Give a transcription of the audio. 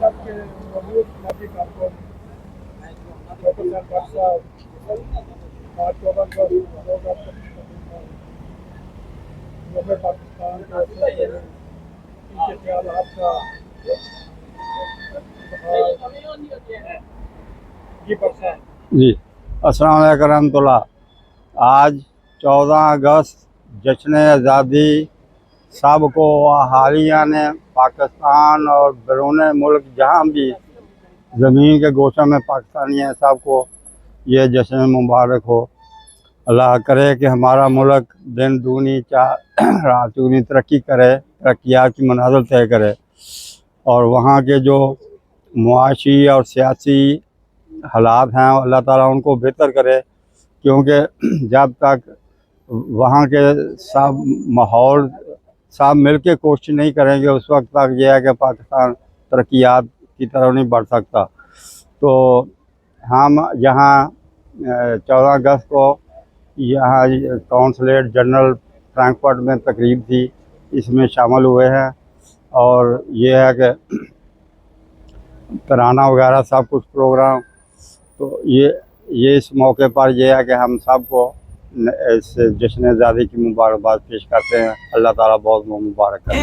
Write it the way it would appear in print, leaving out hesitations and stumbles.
صاحب کے مضبوط نافی کارکن ڈاکٹر صاحب صاحب 5 اکتوبر کو 2025 جمہوریہ پاکستان کے ان کے خیالات کا جی پرسا جی السلام علیکم ورحمۃ اللہ۔ آج 14 اگست جشن آزادی سب کو حالیہ نے پاکستان اور بیرون ملک جہاں بھی زمین کے گوشوں میں پاکستانی ہیں سب کو یہ جشن مبارک ہو۔ اللہ کرے کہ ہمارا ملک دن دگنی رات دگنی ترقی کرے، ترقیات کی منازل طے کرے، اور وہاں کے جو معاشی اور سیاسی حالات ہیں اللہ تعالیٰ ان کو بہتر کرے، کیونکہ جب تک وہاں کے سب ماحول سب مل کے کوشش نہیں کریں گے اس وقت تک یہ ہے کہ پاکستان ترقیات کی طرف نہیں بڑھ سکتا۔ تو ہم یہاں 14 اگست کو یہاں کونسلیٹ جنرل فرینکفرٹ میں تقریب تھی، اس میں شامل ہوئے ہیں، اور یہ ہے کہ ترانہ وغیرہ سب کچھ پروگرام، تو یہ اس موقع پر یہ ہے کہ ہم سب کو اس جشن آزادی کی مبارکباد پیش کرتے ہیں۔ اللہ تعالیٰ بہت مبارک کرے۔